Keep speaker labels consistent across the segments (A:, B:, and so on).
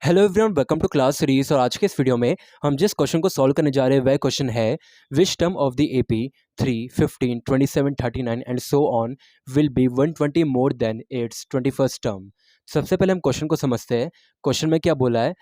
A: Hello everyone, welcome to class series. और आज के इस वीडियो में हम जिस क्वेश्चन को सॉल्व करने जा रहे हैं वह क्वेश्चन है which term of the AP 3, 15, 27, 39 and so on will be 120 more than it's 21st term. सबसे पहले हम क्वेश्चन को समझते हैं। क्वेश्चन में क्या बोला है,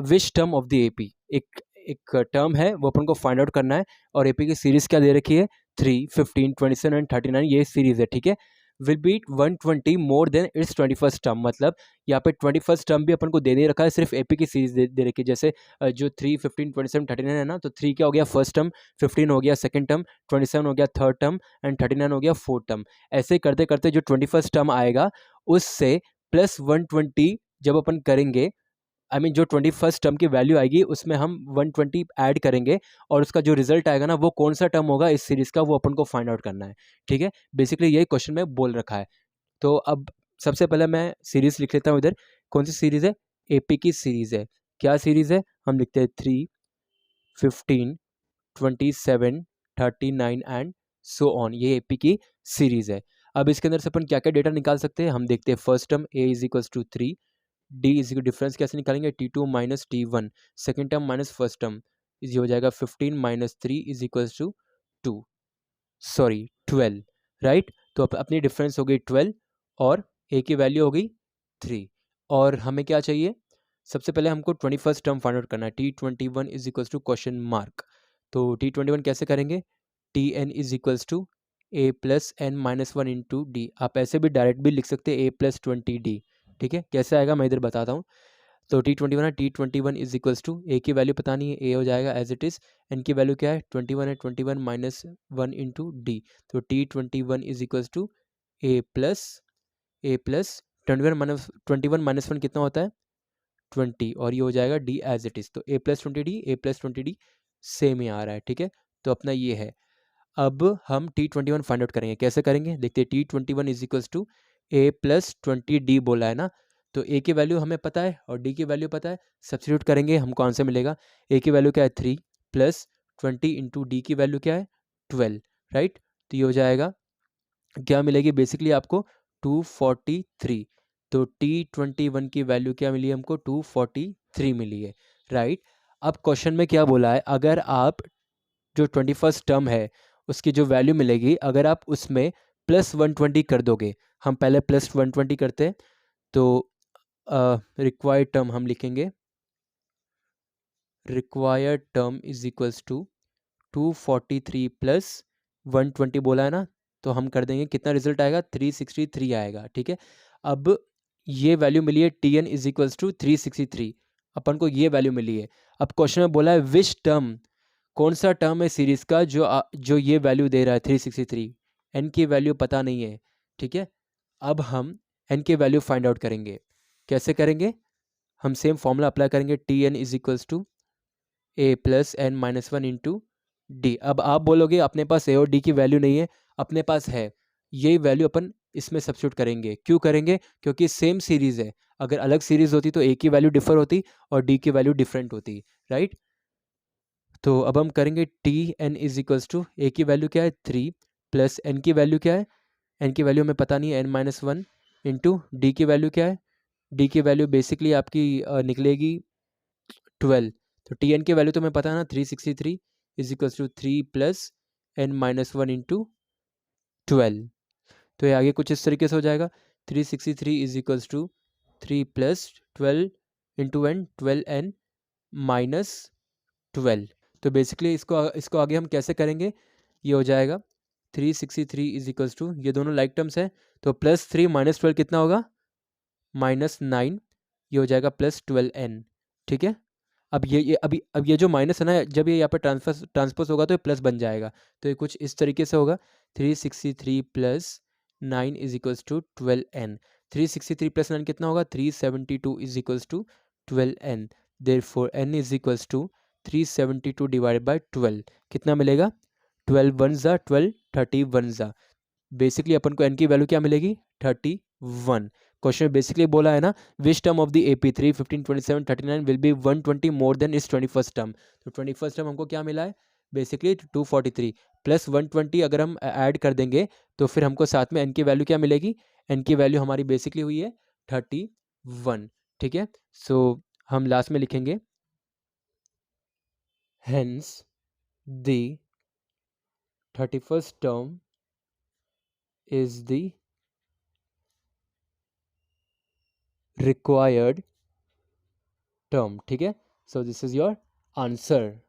A: which term of the AP, एक एक टर्म है वो अपन को फाइंड आउट करना है। और एपी की सीरीज क्या दे रखी है, 3, 15, 27 एंड 39, ये सीरीज है, ठीक है। Will be 120 more than it's 21st term, मतलब यहाँ पे 21st टर्म भी अपन को दे नहीं रखा है, सिर्फ एपी की सीरीज दे रखी है। जैसे जो 3, 15, 27, 39 है ना, तो 3 क्या हो गया फर्स्ट टर्म, 15 हो गया सेकंड टर्म, 27 हो गया थर्ड टर्म एंड 39 हो गया फोर्थ टर्म। ऐसे करते करते जो 21st टर्म आएगा उससे प्लस 120 जब अपन करेंगे, जो 21st टर्म की वैल्यू आएगी उसमें हम 120 ऐड करेंगे और उसका जो रिजल्ट आएगा ना वो कौन सा टर्म होगा इस सीरीज का, वो अपन को फाइंड आउट करना है, ठीक है। बेसिकली यही क्वेश्चन में बोल रखा है। तो अब सबसे पहले मैं सीरीज लिख लेता हूँ इधर। कौन सी सीरीज है, एपी की सीरीज है। क्या सीरीज है, हम लिखते हैं 3, 15, 27, 39 एंड सो ऑन, ये एपी की सीरीज है। अब इसके अंदर से अपन क्या क्या डेटा निकाल सकते हैं, हम देखते हैं। First term a is equals to 3, d is equal difference कैसे निकालेंगे, T2 minus T1, second term minus first term, ये हो जाएगा 15 minus 3 is equals to 2, sorry 12, right. तो अपनी डिफरेंस हो गई 12 और ए की वैल्यू हो गई 3। और हमें क्या चाहिए, सबसे पहले हमको 21st टर्म फाइंड आउट करना है। T21 is equals to question mark. तो T21 कैसे करेंगे, Tn is equals to a plus n minus one into d. आप ऐसे भी डायरेक्ट भी लिख सकते हैं, ए प्लस 20D, ठीक है। कैसे आएगा मैं इधर बताता हूँ। तो T21 है, T21 इज इक्वल्स टू ए की वैल्यू पता नहीं है, ए हो जाएगा एज इट इज। एन की वैल्यू क्या है, 21 है, 21 माइनस 1 इंटू डी। तो T21 is equals to a plus 21 minus one कितना होता है 20, और ये हो जाएगा डी एज इट इज। तो ए प्लस 20 डी सेम ही आ रहा है, ठीक है। तो अपना ये है। अब हम T21 फाइंड आउट करेंगे, कैसे करेंगे देखते हैं। T21 is equals to a plus 20D बोला है ना, तो ए की वैल्यू हमें पता है और डी की वैल्यू पता है। सब्स्टिट्यूट करेंगे हमको आंसर मिलेगा। ए की वैल्यू क्या है 3 प्लस 20 इंटू डी की वैल्यू क्या है 12, राइट। तो ये हो जाएगा, क्या मिलेगी बेसिकली आपको 243। तो T21 की वैल्यू क्या मिली हमको 243 मिली है, राइट। अब क्वेश्चन में क्या बोला है, अगर आप जो 21st टर्म है उसकी जो वैल्यू मिलेगी, अगर आप उसमें प्लस 120 कर दोगे, हम पहले प्लस 120 करते हैं। तो रिक्वायर्ड टर्म हम लिखेंगे, required term is equals to 243 plus 120 बोला है ना, तो हम कर देंगे, कितना रिजल्ट आएगा 363 आएगा, ठीक है। अब ये वैल्यू मिली है Tn इज इक्वल्स टू 363, अपन को ये वैल्यू मिली है। अब क्वेश्चन में बोला है विच टर्म, कौन सा टर्म है सीरीज का जो ये वैल्यू दे रहा है 363। एन की वैल्यू पता नहीं है, ठीक है। अब हम एन की वैल्यू फाइंड आउट करेंगे, कैसे करेंगे, हम सेम फॉर्मूला अप्लाई करेंगे। Tn is equals to a plus n minus one into d. अब आप बोलोगे अपने पास ए और डी की वैल्यू नहीं है, अपने पास है, यही वैल्यू अपन इसमें सब्स्टिट्यूट करेंगे। क्यों करेंगे, क्योंकि सेम सीरीज है। अगर अलग सीरीज होती तो ए की वैल्यू डिफर होती और डी की वैल्यू डिफरेंट होती, राइट। तो अब हम करेंगे Tn इज इक्वल्स टू ए की वैल्यू क्या है 3 प्लस एन की वैल्यू क्या है, एन की वैल्यू हमें पता नहीं है, n-1 इंटू डी की वैल्यू क्या है, डी की वैल्यू बेसिकली आपकी निकलेगी 12। तो Tn की वैल्यू तो हमें पता है ना 363 is equals to 3 plus n-1 into 12। तो ये आगे कुछ इस तरीके से हो जाएगा, 363 is equals to 3 plus 12 into n 12n minus 12। तो बेसिकली इसको आगे हम कैसे करेंगे, ये हो जाएगा 363 इज इक्वल्स टू, ये दोनों लाइक टर्म्स है, तो प्लस 3 माइनस 12 कितना होगा -9, ये हो जाएगा प्लस 12n, ठीक है। अब ये जो माइनस है ना, जब ये यहाँ पे ट्रांसपोज होगा तो ये प्लस बन जाएगा। तो ये कुछ इस तरीके से होगा, 363 plus 9 is equals to 12n। 363 plus 9 कितना होगा 372 is equals to 12n। Therefore n is equals to 372 divide by 12 कितना मिलेगा, 12 वन ज़ा 12, 30 वन ज़ा। बेसिकली अपन को n की वैल्यू क्या मिलेगी 31। क्वेश्चन बेसिकली बोला है ना, which term of the AP 3, 15, 27, 39 will be 120 more than इस 21st टर्म। तो 21st टर्म हमको क्या मिला है बेसिकली 243 प्लस 120 अगर हम ऐड कर देंगे तो फिर हमको साथ में n की वैल्यू क्या मिलेगी, n की वैल्यू हमारी बेसिकली हुई है 31, ठीक है। सो हम लास्ट में लिखेंगे hence the 31st term is the required term. ठीक है, so this is your answer.